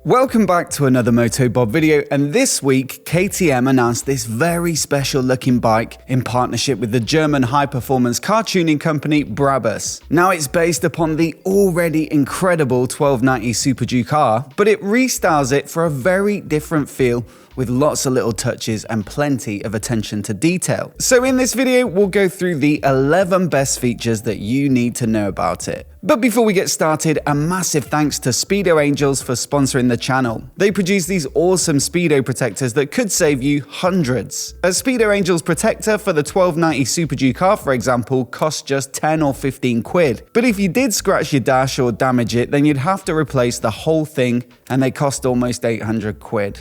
Welcome back to another MOTOBOB video, and this week KTM announced this very special looking bike in partnership with the German high-performance car tuning company BRABUS. Now it's based upon the already incredible 1290 Super Duke R, but it restyles it for a very different feel with lots of little touches and plenty of attention to detail. So in this video, we'll go through the 11 best features that you need to know about it. But before we get started, a massive thanks to Speedo Angels for sponsoring the channel. They produce these awesome Speedo protectors that could save you hundreds. A Speedo Angels protector for the 1290 Super Duke R, for example, costs just 10 or 15 quid. But if you did scratch your dash or damage it, then you'd have to replace the whole thing, and they cost almost 800 quid.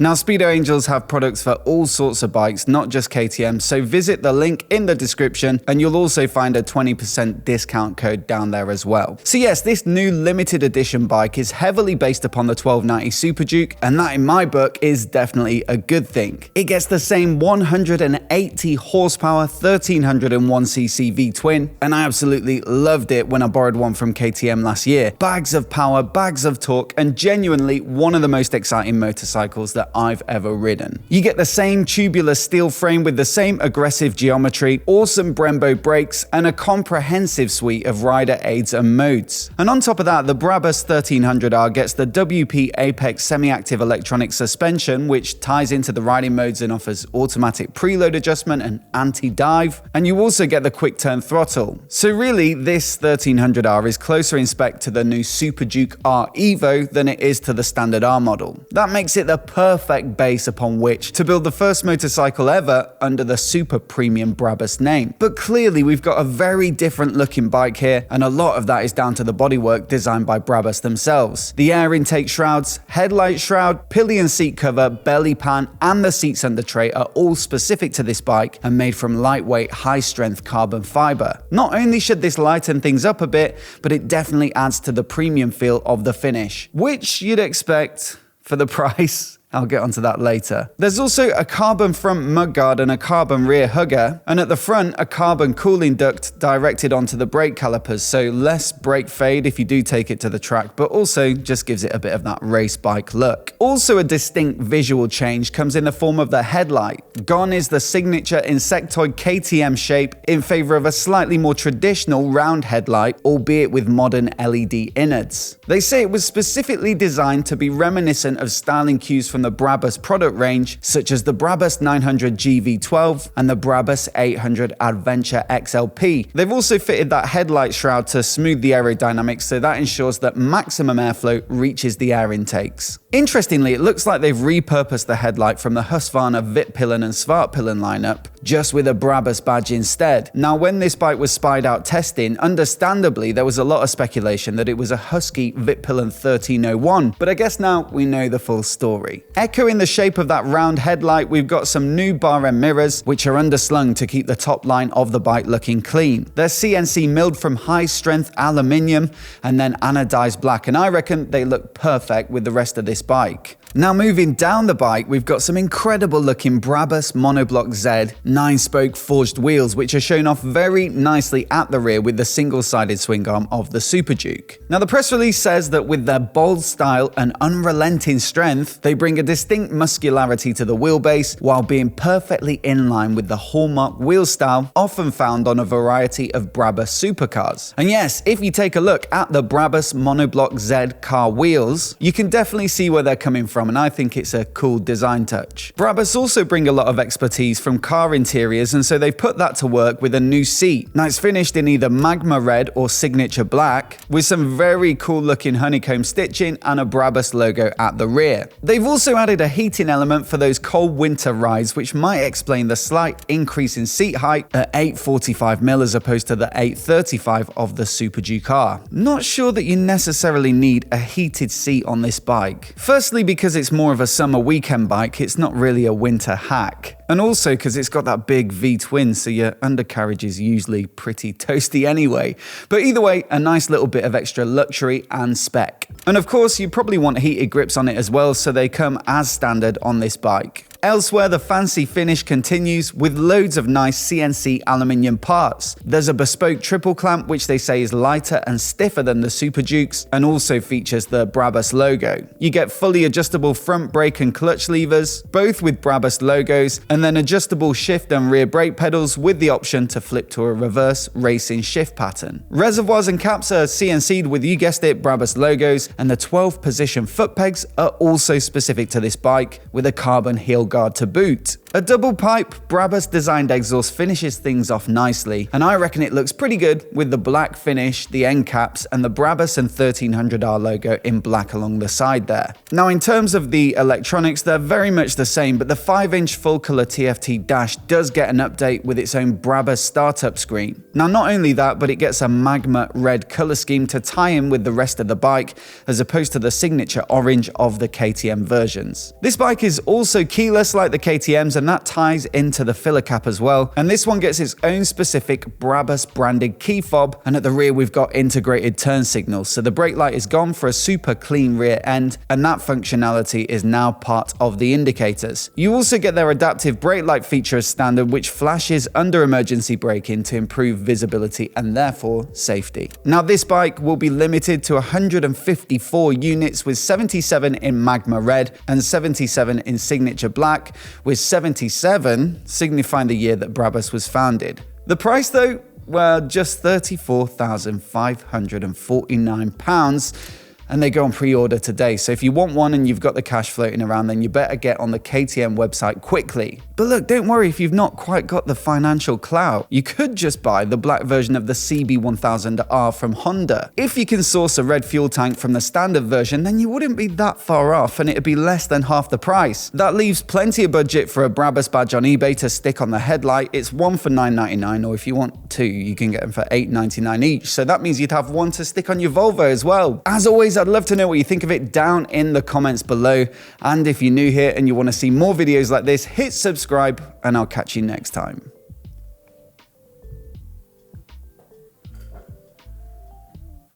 Now, Speedo Angels have products for all sorts of bikes, not just KTM, so visit the link in the description and you'll also find a 20% discount code down there as well. So yes, this new limited edition bike is heavily based upon the 1290 Super Duke, and that in my book is definitely a good thing. It gets the same 180 horsepower 1301cc V-twin, and I absolutely loved it when I borrowed one from KTM last year. Bags of power, bags of torque, and genuinely one of the most exciting motorcycles that I've ever ridden. You get the same tubular steel frame with the same aggressive geometry, awesome Brembo brakes, and a comprehensive suite of rider aids and modes. And on top of that, the BRABUS 1300R gets the WP Apex semi-active electronic suspension, which ties into the riding modes and offers automatic preload adjustment and anti-dive. And you also get the quick turn throttle. So really, this 1300R is closer in spec to the new Super Duke R Evo than it is to the standard R model. That makes it the perfect base upon which to build the first motorcycle ever under the super premium BRABUS name. But clearly we've got a very different looking bike here, and a lot of that is down to the bodywork designed by BRABUS themselves. The air intake shrouds, headlight shroud, pillion seat cover, belly pan, and the seats under tray are all specific to this bike and made from lightweight, high-strength carbon fiber. Not only should this lighten things up a bit, but it definitely adds to the premium feel of the finish, which you'd expect for the price. I'll get onto that later. There's also a carbon front mudguard and a carbon rear hugger, and at the front, a carbon cooling duct directed onto the brake calipers, so less brake fade if you do take it to the track, but also just gives it a bit of that race bike look. Also, a distinct visual change comes in the form of the headlight. Gone is the signature insectoid KTM shape in favor of a slightly more traditional round headlight, albeit with modern LED innards. They say it was specifically designed to be reminiscent of styling cues from the BRABUS product range, such as the BRABUS 900 GV12 and the BRABUS 800 Adventure XLP. They've also fitted that headlight shroud to smooth the aerodynamics, so that ensures that maximum airflow reaches the air intakes. Interestingly, it looks like they've repurposed the headlight from the Husqvarna Vitpillen and Svartpillen lineup, just with a BRABUS badge instead. Now, when this bike was spied out testing, understandably there was a lot of speculation that it was a Husky Vitpillen 1301, but I guess now we know the full story. Echoing the shape of that round headlight, we've got some new bar end mirrors, which are underslung to keep the top line of the bike looking clean. They're CNC milled from high-strength aluminium and then anodized black, and I reckon they look perfect with the rest of this bike. Now, moving down the bike, we've got some incredible looking BRABUS Monoblock Z 9-spoke forged wheels, which are shown off very nicely at the rear with the single-sided swing arm of the Super Duke. Now, the press release says that with their bold style and unrelenting strength, they bring a distinct muscularity to the wheelbase while being perfectly in line with the hallmark wheel style often found on a variety of BRABUS supercars. And yes, if you take a look at the BRABUS Monoblock Z car wheels, you can definitely see where they're coming from, and I think it's a cool design touch. BRABUS also bring a lot of expertise from car interiors, and so they've put that to work with a new seat. Now, it's finished in either magma red or signature black, with some very cool looking honeycomb stitching and a BRABUS logo at the rear. They've also added a heating element for those cold winter rides, which might explain the slight increase in seat height at 845mm as opposed to the 835 of the Super Duke R. Not sure that you necessarily need a heated seat on this bike. Firstly, because it's more of a summer weekend bike, it's not really a winter hack. And also because it's got that big V-twin, so your undercarriage is usually pretty toasty anyway. But either way, a nice little bit of extra luxury and spec. And of course, you probably want heated grips on it as well, so they come as standard on this bike. Elsewhere, the fancy finish continues with loads of nice CNC aluminium parts. There's a bespoke triple clamp which they say is lighter and stiffer than the Super Dukes and also features the BRABUS logo. You get fully adjustable front brake and clutch levers, both with BRABUS logos, and then adjustable shift and rear brake pedals with the option to flip to a reverse racing shift pattern. Reservoirs and caps are CNC'd with, you guessed it, BRABUS logos, and the 12-position foot pegs are also specific to this bike with a carbon heel guard to boot. A double pipe BRABUS designed exhaust finishes things off nicely, and I reckon it looks pretty good with the black finish, the end caps, and the BRABUS and 1300R logo in black along the side there. Now in terms of the electronics, they're very much the same, but the 5-inch full-color TFT dash does get an update with its own BRABUS startup screen. Now not only that, but it gets a magma red color scheme to tie in with the rest of the bike, as opposed to the signature orange of the KTM versions. This bike is also keyless like the KTM's, and that ties into the filler cap as well, and this one gets its own specific BRABUS branded key fob, and at the rear we've got integrated turn signals, so the brake light is gone for a super clean rear end, and that functionality is now part of the indicators. You also get their adaptive brake light feature as standard, which flashes under emergency braking to improve visibility and therefore safety. Now this bike will be limited to 154 units, with 77 in magma red and 77 in signature black, with 77 signifying the year that BRABUS was founded. The price though, well, just £34,549, and they go on pre-order today. So if you want one and you've got the cash floating around, then you better get on the KTM website quickly. But look, don't worry if you've not quite got the financial clout. You could just buy the black version of the CB1000R from Honda. If you can source a red fuel tank from the standard version, then you wouldn't be that far off, and it'd be less than half the price. That leaves plenty of budget for a BRABUS badge on eBay to stick on the headlight. It's one for $9.99, or if you want two, you can get them for $8.99 each. So that means you'd have one to stick on your Volvo as well. As always, I'd love to know what you think of it down in the comments below. And if you're new here and you want to see more videos like this, hit subscribe, and I'll catch you next time.